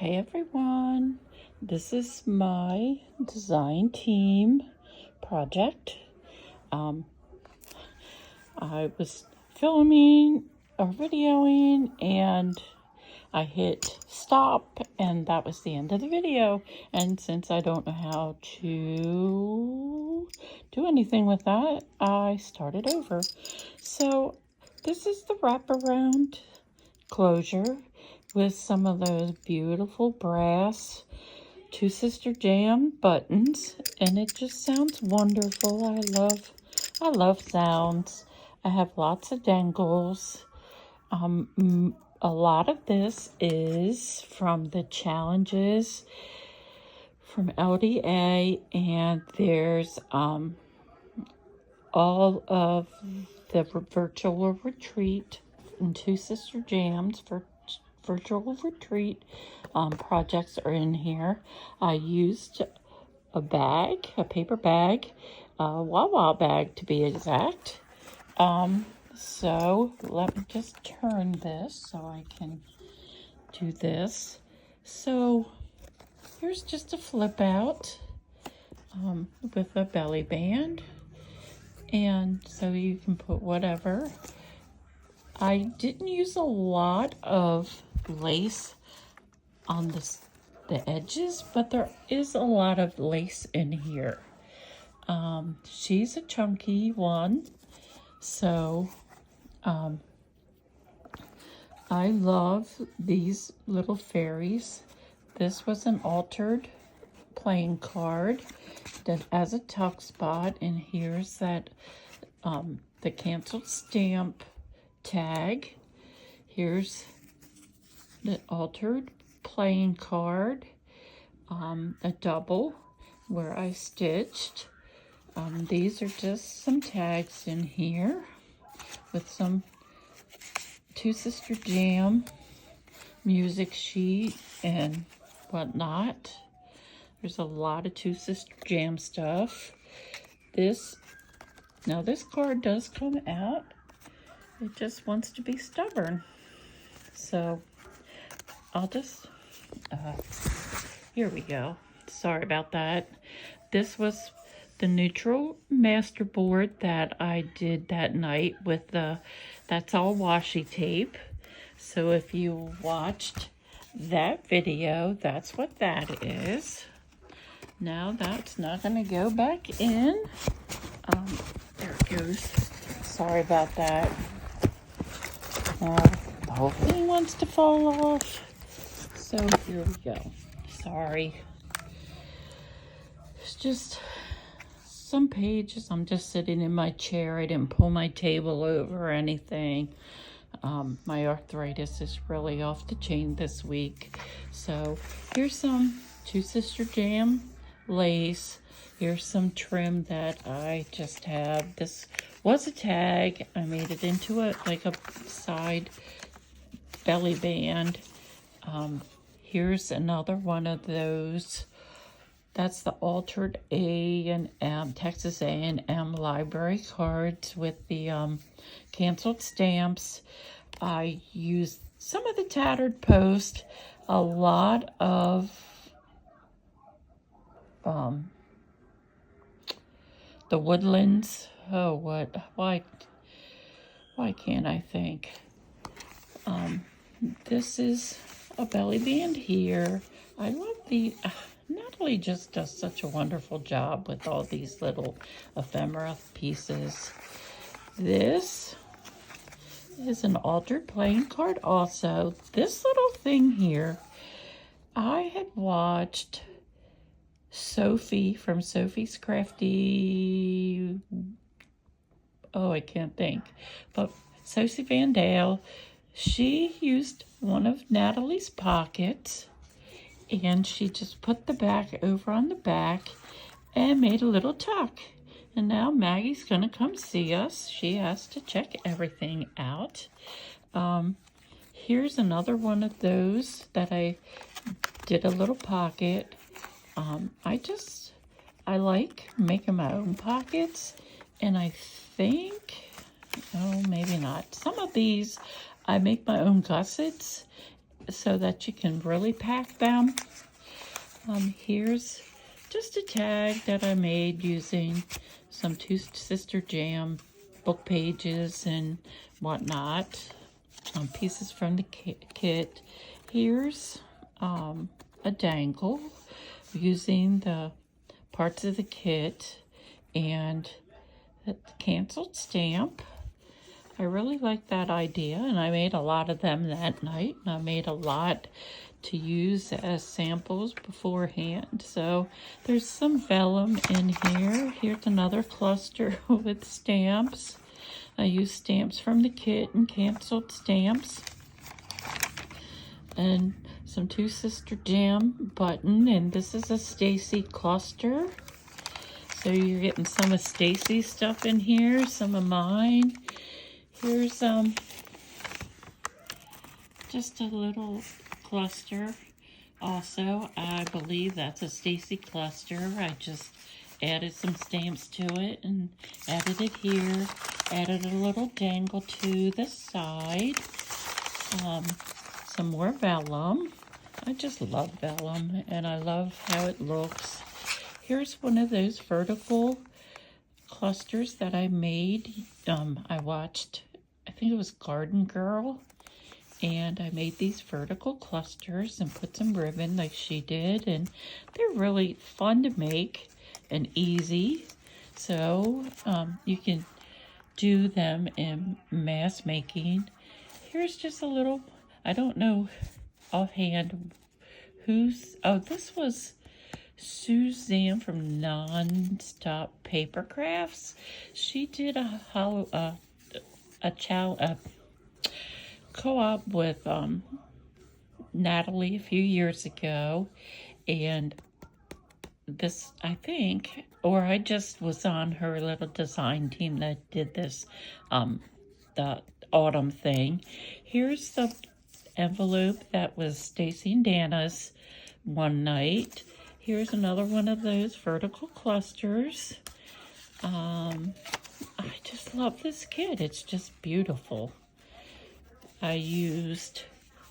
Hey everyone, this is my design team project. I was filming or videoing and I hit stop and that was the end of the video. And since I don't know how to do anything with that, I started over. So this is the wraparound closure with some of those beautiful brass Two Sister Jam buttons, and it just sounds wonderful. I love sounds. I have lots of dangles. A lot of this is from the challenges from LDA, and there's all of the virtual retreat and Two Sister Jams for virtual retreat projects are in here. I used a bag, a paper bag, a Wawa bag to be exact. So let me just turn this so I can do this. So here's just a flip out with a belly band, and so you can put whatever. I didn't use a lot of lace on the edges, but there is a lot of lace in here. She's a chunky one, so I love these little fairies. This was an altered playing card that has a tuck spot, and here's that the canceled stamp tag. Here's the altered playing card, a double where I stitched. These are just some tags in here with some Two Sister Jam music sheet and whatnot. There's a lot of Two Sister Jam stuff. This card does come out. It just wants to be stubborn. So I'll just, here we go. Sorry about that. This was the neutral masterboard that I did that night with that's all washi tape. So if you watched that video, that's what that is. Now that's not going to go back in. There it goes. Sorry about that. The whole thing wants to fall off. So here we go. Sorry. It's just some pages. I'm just sitting in my chair. I didn't pull my table over or anything. My arthritis is really off the chain this week. So here's some Two Sister Jam lace. Here's some trim that I just have. This was a tag. I made it into like a side belly band. Here's another one of those. That's the altered A&M, Texas A&M library cards with the canceled stamps. I used some of the tattered post, a lot of the Woodlands. Oh, why can't I think? This is a belly band here. I love the, Natalie just does such a wonderful job with all these little ephemera pieces. This is an altered playing card also. This little thing here, I had watched Sophie from Sophie's Crafty, I can't think, but Sophie Van Dale, she used one of Natalie's pockets and she just put the back over on the back and made a little tuck. And now Maggie's gonna come see us. She has to check everything out. Here's another one of those that I did a little pocket. I like making my own pockets, and I think, maybe not. Some of these, I make my own gussets, so that you can really pack them. Here's just a tag that I made using some Two Sister Jam book pages and whatnot. Pieces from the kit. Here's a dangle using the parts of the kit and the canceled stamp. I really like that idea, and I made a lot of them that night, and I made a lot to use as samples beforehand. So there's some vellum in here. Here's another cluster with stamps. I used stamps from the kit and canceled stamps. And some Two Sister Jam button, and this is a Stacy cluster. So you're getting some of Stacy's stuff in here, some of mine. Here's just a little cluster. Also, I believe that's a Stacy cluster. I just added some stamps to it and added it here. Added a little dangle to the side. Some more vellum. I just love vellum, and I love how it looks. Here's one of those vertical clusters that I made. I watched, I think it was Garden Girl, and I made these vertical clusters and put some ribbon like she did, and they're really fun to make and easy. So you can do them in mass making. Here's just a little, I don't know offhand who's, oh, this was Suzanne from Nonstop Paper Crafts. She did a co-op with Natalie a few years ago, and this, I think, or I just was on her little design team that did this the autumn thing. Here's the envelope that was Stacy and Dana's one night. Here's another one of those vertical clusters. I just love this kit. It's just beautiful. I used,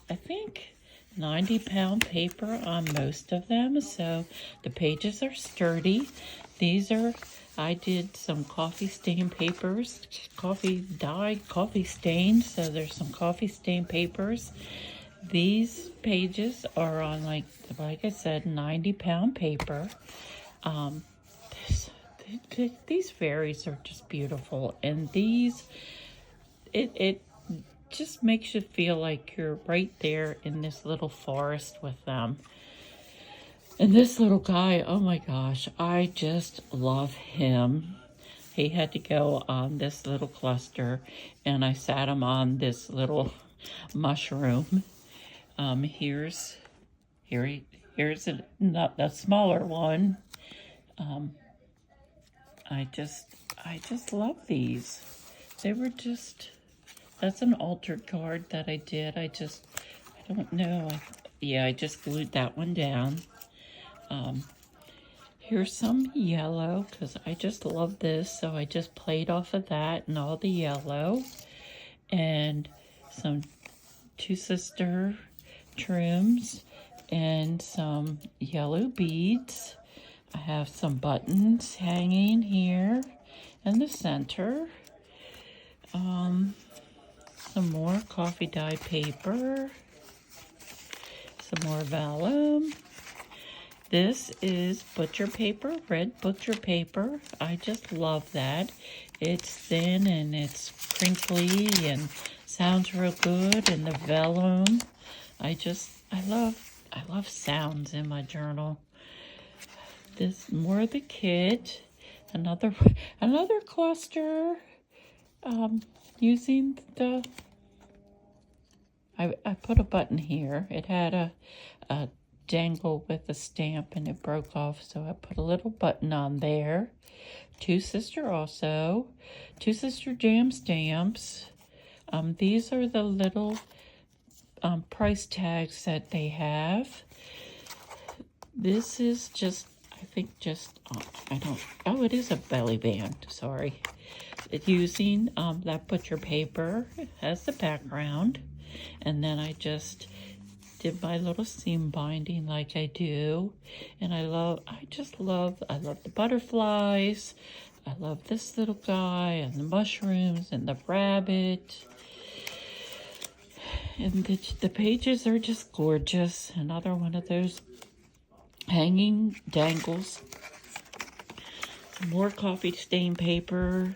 I think, 90-pound paper on most of them, so the pages are sturdy. These are, I did some coffee stain papers, dyed coffee stained, so there's some coffee stain papers. These pages are on, like I said, 90-pound paper. These fairies are just beautiful, and these, it just makes you feel like you're right there in this little forest with them. And this little guy, oh my gosh, I just love him. He had to go on this little cluster, and I sat him on this little mushroom. Here's a smaller one. I just love these. They were just, that's an altered card that I did. I don't know. Yeah, I just glued that one down. Here's some yellow, because I just love this, so I just played off of that and all the yellow. And some Two Sister trims and some yellow beads. I have some buttons hanging here in the center. Some more coffee dye paper. Some more vellum. This is butcher paper, red butcher paper. I just love that. It's thin and it's crinkly and sounds real good. And the vellum, I love sounds in my journal. This, more of the kit. Another cluster. Using the, I put a button here. It had a dangle with a stamp and it broke off, so I put a little button on there. Two Sister also. Two Sister Jam stamps. These are the little price tags that they have. This is just, I think just, it is a belly band, sorry. It's using that butcher paper as the background. And then I just did my little seam binding like I do. And I love the butterflies. I love this little guy and the mushrooms and the rabbit. And the pages are just gorgeous. Another one of those hanging dangles. Some more coffee stain paper.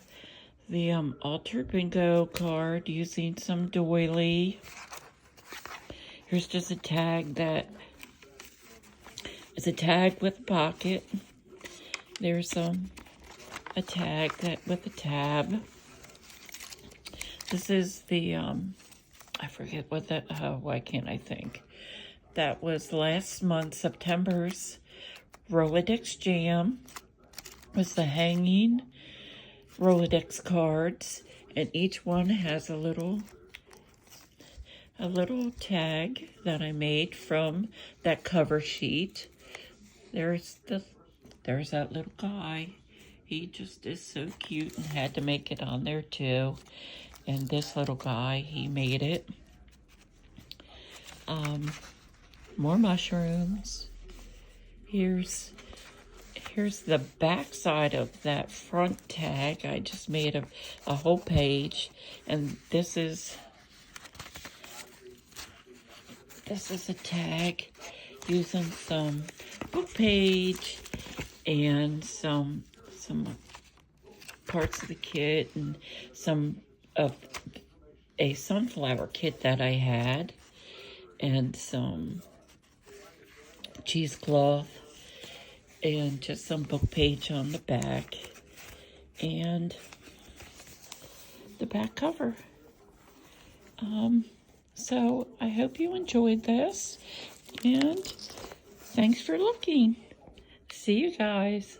The altered bingo card using some doily. Here's just a tag that is a tag with a pocket. There's a tag with a tab. This is the I forget what that. Why can't I think? That was last month, September's Rolodex Jam. Was the hanging Rolodex cards, and each one has a little tag that I made from that cover sheet. There's that little guy. He just is so cute and had to make it on there too. And this little guy, he made it. More mushrooms. Here's the back side of that front tag. I just made a whole page, and this is a tag using some book page and some parts of the kit and some of a sunflower kit that I had and some cheesecloth and just some book page on the back and the back cover. So I hope you enjoyed this, and thanks for looking. See you guys.